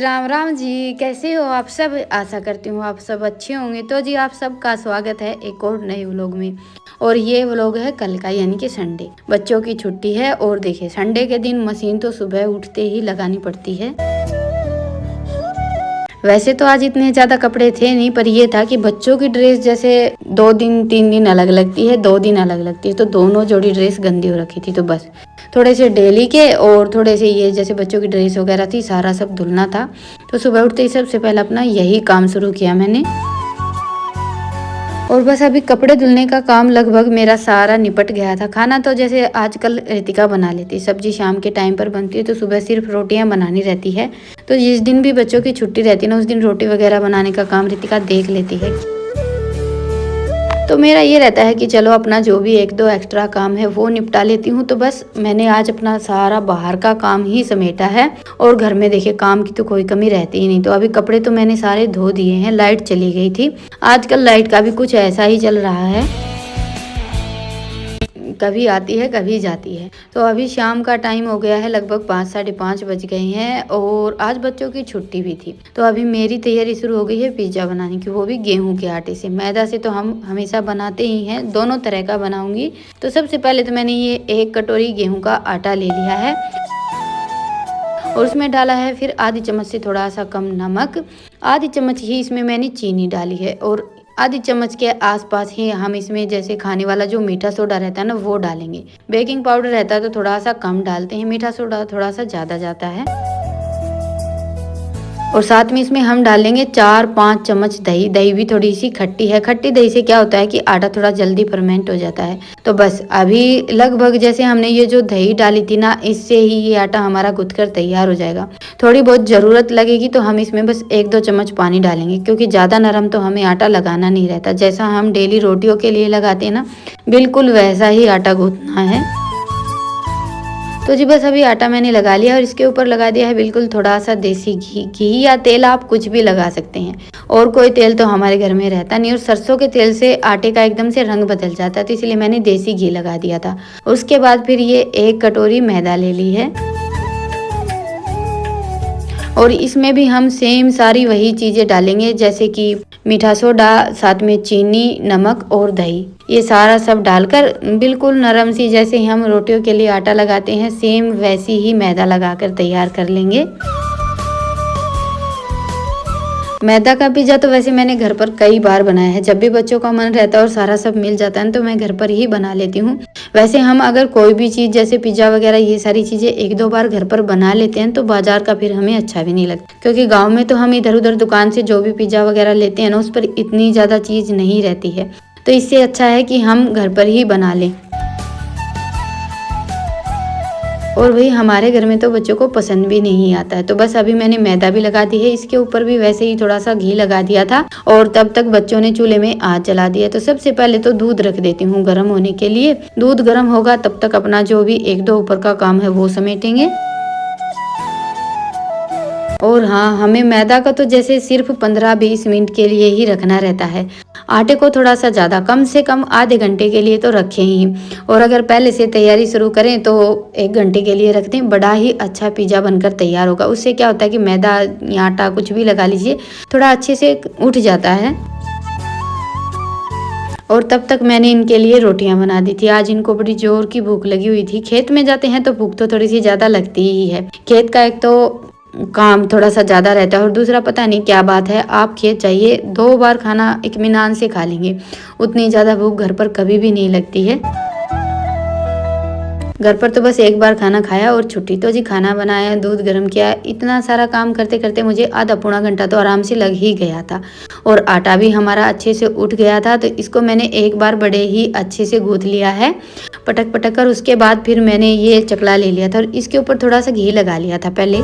राम राम जी, कैसे हो आप सब। आशा करती हूँ आप सब अच्छे होंगे। तो जी आप सबका स्वागत है एक और नए व्लॉग में। और ये व्लॉग है कल का, यानी कि संडे। बच्चों की छुट्टी है और देखिए संडे के दिन मशीन तो सुबह उठते ही लगानी पड़ती है। वैसे तो आज इतने ज़्यादा कपड़े थे नहीं, पर ये था कि बच्चों की ड्रेस जैसे 2 दिन 3 दिन अलग लगती है, 2 दिन अलग लगती है, तो दोनों जोड़ी ड्रेस गंदी हो रखी थी। तो बस थोड़े से डेली के और थोड़े से ये जैसे बच्चों की ड्रेस वगैरह थी, सारा सब धुलना था। तो सुबह उठते ही सबसे पहले अपना यही काम शुरू किया मैंने। और बस अभी कपड़े धुलने का काम लगभग मेरा सारा निपट गया था। खाना तो जैसे आजकल रितिका बना लेती, सब्जी शाम के टाइम पर बनती है, तो सुबह सिर्फ रोटियां बनानी रहती है। तो जिस दिन भी बच्चों की छुट्टी रहती है ना, उस दिन रोटी वगैरह बनाने का काम रितिका देख लेती है। तो मेरा ये रहता है कि चलो अपना जो भी 1-2 एक्स्ट्रा काम है वो निपटा लेती हूँ। तो बस मैंने आज अपना सारा बाहर का काम ही समेटा है। और घर में देखिए काम की तो कोई कमी रहती ही नहीं। तो अभी कपड़े तो मैंने सारे धो दिए हैं। लाइट चली गई थी, आजकल लाइट का भी कुछ ऐसा ही चल रहा है, कभी आती है कभी जाती है। तो अभी शाम का टाइम हो गया है, लगभग 5-5:30 बज गए हैं और आज बच्चों की छुट्टी भी थी। तो अभी मेरी तैयारी शुरू हो गई है पिज्ज़ा बनाने की, वो भी गेहूं के आटे से। मैदा से तो हम हमेशा बनाते ही हैं, दोनों तरह का बनाऊंगी। तो सबसे पहले तो मैंने ये 1 कटोरी गेहूं का आटा ले लिया है और उसमें डाला है फिर आधी चम्मच से थोड़ा सा कम नमक, आधी चम्मच ही इसमें मैंने चीनी डाली है और आधी चम्मच के आसपास ही हम इसमें जैसे खाने वाला जो मीठा सोडा रहता है ना, वो डालेंगे। बेकिंग पाउडर रहता है तो थोड़ा सा कम डालते हैं, मीठा सोडा थोड़ा सा ज़्यादा जाता है। और साथ में इसमें हम डालेंगे 4-5 चम्मच दही। दही भी थोड़ी सी खट्टी है, खट्टी दही से क्या होता है कि आटा थोड़ा जल्दी फर्मेंट हो जाता है। तो बस अभी लगभग जैसे हमने ये जो दही डाली थी ना, इससे ही ये आटा हमारा गूंथ कर तैयार हो जाएगा। थोड़ी बहुत ज़रूरत लगेगी तो हम इसमें बस 1-2 चम्मच पानी डालेंगे, क्योंकि ज़्यादा नरम तो हमें आटा लगाना नहीं रहता। जैसा हम डेली रोटियों के लिए लगाते हैं ना, बिल्कुल वैसा ही आटा गूंथना है। तो जी बस अभी आटा मैंने लगा लिया और इसके ऊपर लगा दिया है बिल्कुल थोड़ा सा देसी घी। घी या तेल आप कुछ भी लगा सकते हैं, और कोई तेल तो हमारे घर में रहता नहीं। और सरसों के तेल से आटे का एकदम से रंग बदल जाता है, तो इसलिए मैंने देसी घी लगा दिया था। उसके बाद फिर ये 1 कटोरी मैदा ले ली है और इसमें भी हम सेम सारी वही चीज़ें डालेंगे, जैसे कि मीठा सोडा, साथ में चीनी, नमक और दही। ये सारा सब डालकर बिल्कुल नरम सी, जैसे ही हम रोटियों के लिए आटा लगाते हैं, सेम वैसी ही मैदा लगाकर तैयार कर लेंगे। मैदा का पिज्ज़ा तो वैसे मैंने घर पर कई बार बनाया है। जब भी बच्चों का मन रहता है और सारा सब मिल जाता है तो मैं घर पर ही बना लेती हूँ। वैसे हम अगर कोई भी चीज़ जैसे पिज्ज़ा वगैरह ये सारी चीज़ें 1-2 बार घर पर बना लेते हैं तो बाजार का फिर हमें अच्छा भी नहीं लगता, क्योंकि गाँव में तो हम इधर उधर दुकान से जो भी पिज्ज़ा वगैरह लेते हैं ना, उस पर इतनी ज़्यादा चीज़ नहीं रहती है। तो इससे अच्छा है कि हम घर पर ही बना लें। और वही हमारे घर में तो बच्चों को पसंद भी नहीं आता है। तो बस अभी मैंने मैदा भी लगा दी है, इसके ऊपर भी वैसे ही थोड़ा सा घी लगा दिया था और तब तक बच्चों ने चूल्हे में आग जला दिया। तो सबसे पहले तो दूध रख देती हूँ गर्म होने के लिए। दूध गर्म होगा तब तक अपना जो भी 1-2 ऊपर का काम है वो समेटेंगे। और हाँ, हमें मैदा का तो जैसे सिर्फ 15-20 मिनट के लिए ही रखना रहता है। आटे को थोड़ा सा ज़्यादा, कम से कम आधे घंटे के लिए तो रखें ही। और अगर पहले से तैयारी शुरू करें तो 1 घंटे के लिए रख दें, बड़ा ही अच्छा पिज़्ज़ा बनकर तैयार होगा। उससे क्या होता है कि मैदा या आटा कुछ भी लगा लीजिए, थोड़ा अच्छे से उठ जाता है। और तब तक मैंने इनके लिए रोटियां बना दी थी। आज इनको बड़ी जोर की भूख लगी हुई थी। खेत में जाते हैं तो भूख तो थोड़ी सी ज़्यादा लगती ही है। खेत का एक तो काम थोड़ा सा ज़्यादा रहता है और दूसरा पता नहीं क्या बात है, आप खेत चाहिए 2 बार खाना इत्मीनान से खा लेंगे, उतनी ज़्यादा भूख घर पर कभी भी नहीं लगती है। घर पर तो बस 1 बार खाना खाया और छुट्टी। तो जी खाना बनाया, दूध गर्म किया, इतना सारा काम करते करते मुझे आधा पौना घंटा तो आराम से लग ही गया था। और आटा भी हमारा अच्छे से उठ गया था, तो इसको मैंने 1 बार बड़े ही अच्छे से गूँथ लिया है पटक पटक कर। उसके बाद फिर मैंने ये चकला ले लिया था और इसके ऊपर थोड़ा सा घी लगा लिया था पहले।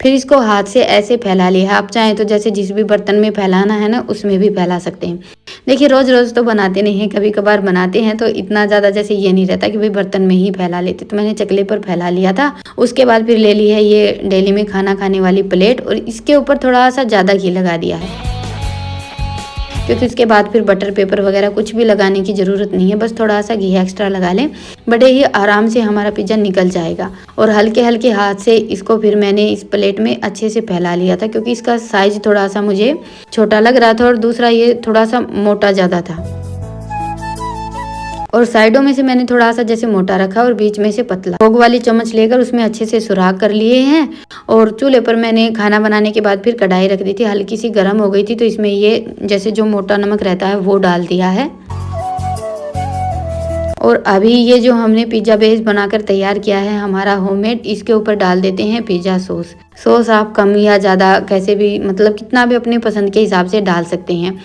फिर इसको हाथ से ऐसे फैला लिया। आप चाहें तो जैसे जिस भी बर्तन में फैलाना है ना, उसमें भी फैला सकते हैं। देखिए रोज़ रोज़ तो बनाते नहीं हैं, कभी कभार बनाते हैं, तो इतना ज़्यादा जैसे ये नहीं रहता कि भाई बर्तन में ही फैला लेते। तो मैंने चकले पर फैला लिया था। उसके बाद फिर ले ली है ये डेली में खाना खाने वाली प्लेट और इसके ऊपर थोड़ा सा ज़्यादा घी लगा दिया है। क्योंकि उसके बाद फिर बटर पेपर वगैरह कुछ भी लगाने की ज़रूरत नहीं है, बस थोड़ा सा घी एक्स्ट्रा लगा लें, बड़े ही आराम से हमारा पिज़्ज़ा निकल जाएगा। और हल्के हल्के हाथ से इसको फिर मैंने इस प्लेट में अच्छे से फैला लिया था, क्योंकि इसका साइज़ थोड़ा सा मुझे छोटा लग रहा था और दूसरा ये थोड़ा सा मोटा ज़्यादा था। और साइडों में से मैंने थोड़ा सा जैसे मोटा रखा और बीच में से पतला। भोग वाली चम्मच लेकर उसमें अच्छे से सुराख कर लिए हैं। और चूल्हे पर मैंने खाना बनाने के बाद फिर कढ़ाई रख दी थी, हल्की सी गर्म हो गई थी, तो इसमें ये जैसे जो मोटा नमक रहता है वो डाल दिया है। और अभी ये जो हमने पिज़्ज़ा बेस बनाकर तैयार किया है हमारा होममेड, इसके ऊपर डाल देते हैं पिज़्ज़ा सॉस। सॉस आप कम या ज़्यादा कैसे भी, मतलब कितना भी अपनी पसंद के हिसाब से डाल सकते हैं।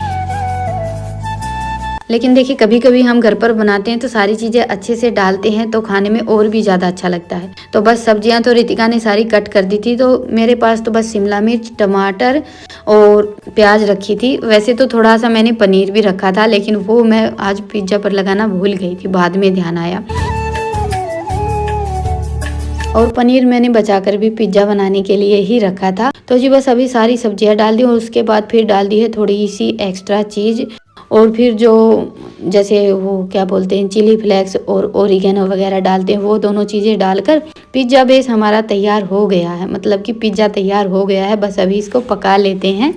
लेकिन देखिए कभी कभी हम घर पर बनाते हैं तो सारी चीज़ें अच्छे से डालते हैं तो खाने में और भी ज़्यादा अच्छा लगता है। तो बस सब्जियां तो रितिका ने सारी कट कर दी थी, तो मेरे पास तो बस शिमला मिर्च, टमाटर और प्याज रखी थी। वैसे तो थोड़ा सा मैंने पनीर भी रखा था, लेकिन वो मैं आज पिज्ज़ा पर लगाना भूल गई थी, बाद में ध्यान आया। और पनीर मैंने बचाकर भी पिज्ज़ा बनाने के लिए ही रखा था। तो जी बस अभी सारी सब्जियां डाल दी और उसके बाद फिर डाल दी है थोड़ी सी एक्स्ट्रा चीज़, और फिर जो जैसे वो क्या बोलते हैं चिली फ्लेक्स और ओरिगेनो वगैरह डालते हैं, वो दोनों चीज़ें डालकर पिज़्ज़ा बेस हमारा तैयार हो गया है। मतलब कि पिज़्ज़ा तैयार हो गया है, बस अभी इसको पका लेते हैं।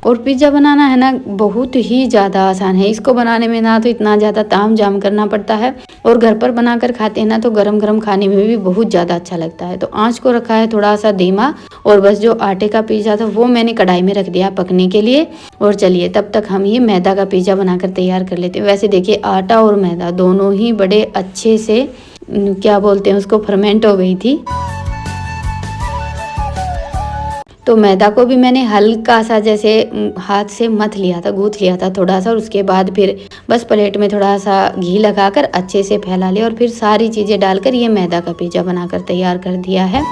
और पिज़्ज़ा बनाना है ना बहुत ही ज़्यादा आसान है। इसको बनाने में ना तो इतना ज़्यादा ताम झाम करना पड़ता है, और घर पर बनाकर खाते हैं ना तो गरम गरम खाने में भी बहुत ज़्यादा अच्छा लगता है। तो आँच को रखा है थोड़ा सा धीमा, और बस जो आटे का पिज़्ज़ा था वो मैंने कढ़ाई में रख दिया पकने के लिए। और चलिए तब तक हम ये मैदा का पिज़्ज़ा बनाकर तैयार कर लेते हैं। वैसे देखिए आटा और मैदा दोनों ही बड़े अच्छे से क्या बोलते हैं उसको फर्मेंट हो गई थी। तो मैदा को भी मैंने हल्का सा जैसे हाथ से मथ लिया था, गूँथ लिया था थोड़ा सा, और उसके बाद फिर बस प्लेट में थोड़ा सा घी लगाकर अच्छे से फैला लिया, और फिर सारी चीज़ें डालकर ये मैदा का पिज़्ज़ा बनाकर तैयार कर दिया है।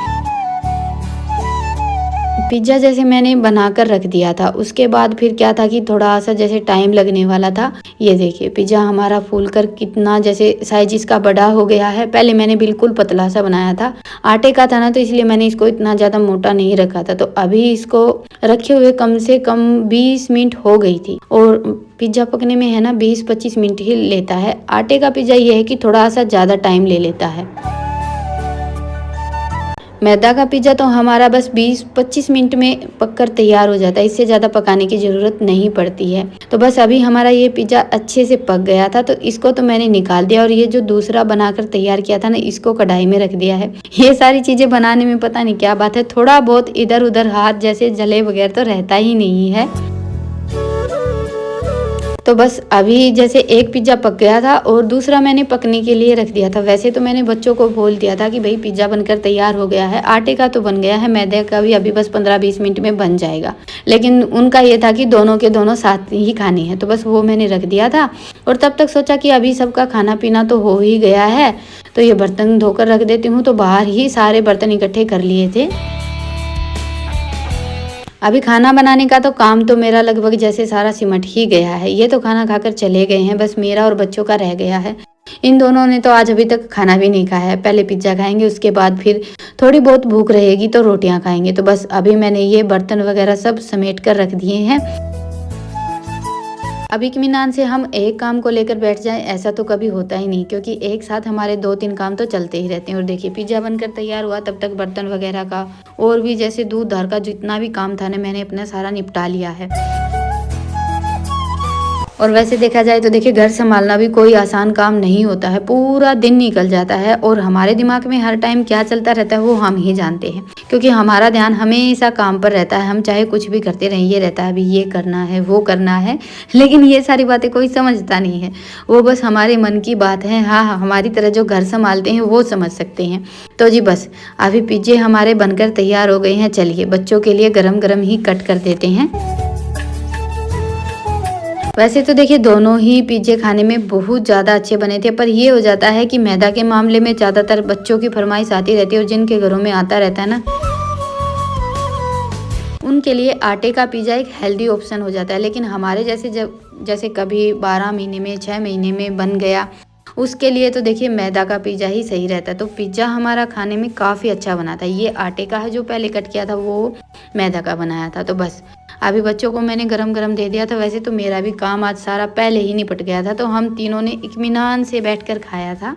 पिज़्ज़ा जैसे मैंने बनाकर रख दिया था, उसके बाद फिर क्या था कि थोड़ा सा जैसे टाइम लगने वाला था। ये देखिए पिज़्ज़ा हमारा फूलकर कितना जैसे साइज इसका बड़ा हो गया है। पहले मैंने बिल्कुल पतला सा बनाया था, आटे का था ना, तो इसलिए मैंने इसको इतना ज़्यादा मोटा नहीं रखा था। तो अभी इसको रखे हुए कम से कम 20 मिनट हो गई थी, और पिज़्ज़ा पकने में है ना 20-25 मिनट ही लेता है। आटे का पिज़्ज़ा ये है कि थोड़ा सा ज़्यादा टाइम ले लेता है। मैदा का पिज़्ज़ा तो हमारा बस 20-25 मिनट में पककर तैयार हो जाता है, इससे ज़्यादा पकाने की ज़रूरत नहीं पड़ती है। तो बस अभी हमारा ये पिज़्ज़ा अच्छे से पक गया था, तो इसको तो मैंने निकाल दिया, और ये जो दूसरा बनाकर तैयार किया था ना, इसको कढ़ाई में रख दिया है। ये सारी चीज़ें बनाने में पता नहीं क्या बात है, थोड़ा बहुत इधर उधर हाथ जैसे जले बगैर तो रहता ही नहीं है। तो बस अभी जैसे एक पिज़्ज़ा पक गया था और दूसरा मैंने पकने के लिए रख दिया था। वैसे तो मैंने बच्चों को बोल दिया था कि भाई पिज़्ज़ा बनकर तैयार हो गया है, आटे का तो बन गया है, मैदे का भी अभी बस 15-20 मिनट में बन जाएगा। लेकिन उनका ये था कि दोनों के दोनों साथ ही खाने हैं, तो बस वो मैंने रख दिया था। और तब तक सोचा कि अभी सबका खाना पीना तो हो ही गया है, तो ये बर्तन धोकर रख देती हूँ। तो बाहर ही सारे बर्तन इकट्ठे कर लिए थे। अभी खाना बनाने का तो काम तो मेरा लगभग जैसे सारा सिमट ही गया है। ये तो खाना खाकर चले गए हैं, बस मेरा और बच्चों का रह गया है। इन दोनों ने तो आज अभी तक खाना भी नहीं खाया है। पहले पिज़्ज़ा खाएंगे, उसके बाद फिर थोड़ी बहुत भूख रहेगी तो रोटियां खाएंगे। तो बस अभी मैंने ये बर्तन वगैरह सब समेट कर रख दिए हैं। अब इत्मीनान से हम एक काम को लेकर बैठ जाएं ऐसा तो कभी होता ही नहीं, क्योंकि एक साथ हमारे 2-3 काम तो चलते ही रहते हैं। और देखिए पिज़्ज़ा बनकर तैयार हुआ, तब तक बर्तन वगैरह का और भी जैसे दूध धार का जितना भी काम था ना, मैंने अपना सारा निपटा लिया है। और वैसे देखा जाए तो देखिए घर संभालना भी कोई आसान काम नहीं होता है, पूरा दिन निकल जाता है और हमारे दिमाग में हर टाइम क्या चलता रहता है वो हम ही जानते हैं, क्योंकि हमारा ध्यान हमेशा काम पर रहता है। हम चाहे कुछ भी करते रहें, ये रहता है अभी ये करना है वो करना है, लेकिन ये सारी बातें कोई समझता नहीं है। वो बस हमारे मन की बात है। हाँ, हमारी तरह जो घर संभालते हैं वो समझ सकते हैं। तो जी बस अभी पिज़्ज़े हमारे बनकर तैयार हो गए हैं। चलिए बच्चों के लिए गरम गरम ही कट कर देते हैं। वैसे तो देखिए दोनों ही पिज़्ज़े खाने में बहुत ज़्यादा अच्छे बने थे, पर ये हो जाता है कि मैदा के मामले में ज़्यादातर बच्चों की फरमाइश आती रहती है, और जिनके घरों में आता रहता है ना, उनके लिए आटे का पिज़्ज़ा एक हेल्दी ऑप्शन हो जाता है। लेकिन हमारे जैसे कभी 12 महीने में 6 महीने में बन गया, उसके लिए तो देखिए मैदा का पिज़्ज़ा ही सही रहता है। तो पिज़्ज़ा हमारा खाने में काफ़ी अच्छा बना था। ये आटे का है जो पहले कट किया था, वो मैदा का बनाया था। तो बस अभी बच्चों को मैंने गरम गरम दे दिया था। वैसे तो मेरा भी काम आज सारा पहले ही निपट गया था, तो हम तीनों ने इत्मीनान से बैठकर खाया था।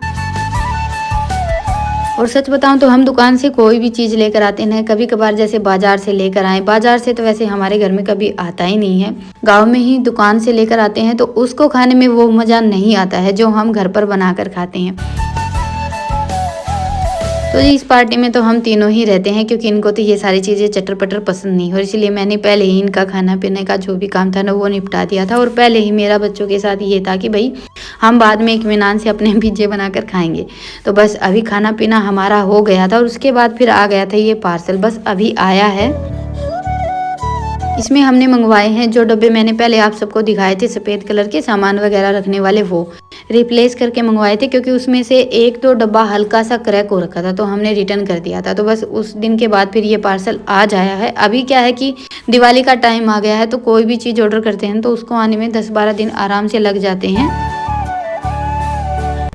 और सच बताऊं तो हम दुकान से कोई भी चीज़ लेकर आते हैं, कभी कभार जैसे बाजार से लेकर आए। बाजार से तो वैसे हमारे घर में कभी आता ही नहीं है, गांव में ही दुकान से लेकर आते हैं, तो उसको खाने में वो मज़ा नहीं आता है जो हम घर पर बनाकर खाते हैं। तो जी इस पार्टी में तो हम तीनों ही रहते हैं, क्योंकि इनको तो ये सारी चीज़ें चटर पटर पसंद नहीं, और इसलिए मैंने पहले ही इनका खाना पीने का जो भी काम था ना वो निपटा दिया था। और पहले ही मेरा बच्चों के साथ ये था कि भाई हम बाद में इत्मीनान से अपने पिज्जे बनाकर खाएंगे। तो बस अभी खाना पीना हमारा हो गया था और उसके बाद फिर आ गया था ये पार्सल, बस अभी आया है। इसमें हमने मंगवाए हैं जो डब्बे मैंने पहले आप सबको दिखाए थे सफ़ेद कलर के सामान वगैरह रखने वाले, वो रिप्लेस करके मंगवाए थे, क्योंकि उसमें से एक दो डब्बा हल्का सा क्रैक हो रखा था, तो हमने रिटर्न कर दिया था। तो बस उस दिन के बाद फिर ये पार्सल आज आया है। अभी क्या है कि दिवाली का टाइम आ गया है, तो कोई भी चीज़ ऑर्डर करते हैं तो उसको आने में 10-12 दिन आराम से लग जाते हैं।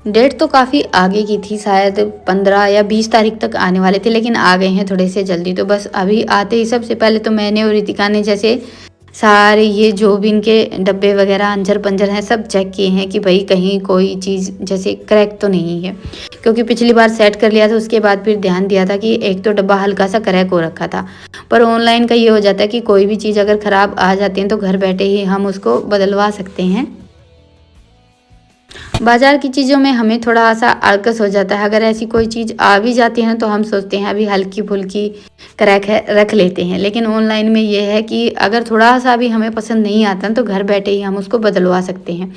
डेट तो काफ़ी आगे की थी, शायद 15 या 20 तारीख तक आने वाले थे, लेकिन आ गए हैं थोड़े से जल्दी। तो बस अभी आते ही सबसे पहले तो मैंने और रितिका ने जैसे सारे ये जो भी इनके डब्बे वगैरह अंजर पंजर हैं सब चेक किए हैं कि भाई कहीं कोई चीज़ जैसे क्रैक तो नहीं है, क्योंकि पिछली बार सेट कर लिया था, उसके बाद फिर ध्यान दिया था कि एक तो डब्बा हल्का सा क्रैक हो रखा था। पर ऑनलाइन का ये हो जाता है कि कोई भी चीज़ अगर ख़राब आ जाती है तो घर बैठे ही हम उसको बदलवा सकते हैं। बाज़ार की चीज़ों में हमें थोड़ा सा अड़कस हो जाता है, अगर ऐसी कोई चीज़ आ भी जाती है तो हम सोचते हैं अभी हल्की फुल्की क्रैक है रख लेते हैं, लेकिन ऑनलाइन में ये है कि अगर थोड़ा सा भी हमें पसंद नहीं आता तो घर बैठे ही हम उसको बदलवा सकते हैं।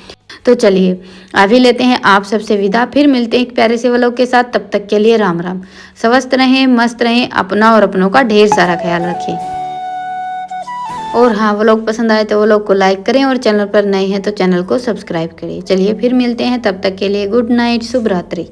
तो चलिए अभी लेते हैं आप सबसे विदा, फिर मिलते हैं एक प्यारे से व्लॉग के साथ। तब तक के लिए राम राम, स्वस्थ रहें, मस्त रहें, अपना और अपनों का ढेर सारा ख्याल रखें। और हाँ, व्लॉग पसंद आए तो व्लॉग को लाइक करें, और चैनल पर नए हैं तो चैनल को सब्सक्राइब करें। चलिए फिर मिलते हैं, तब तक के लिए गुड नाइट, शुभ रात्रि।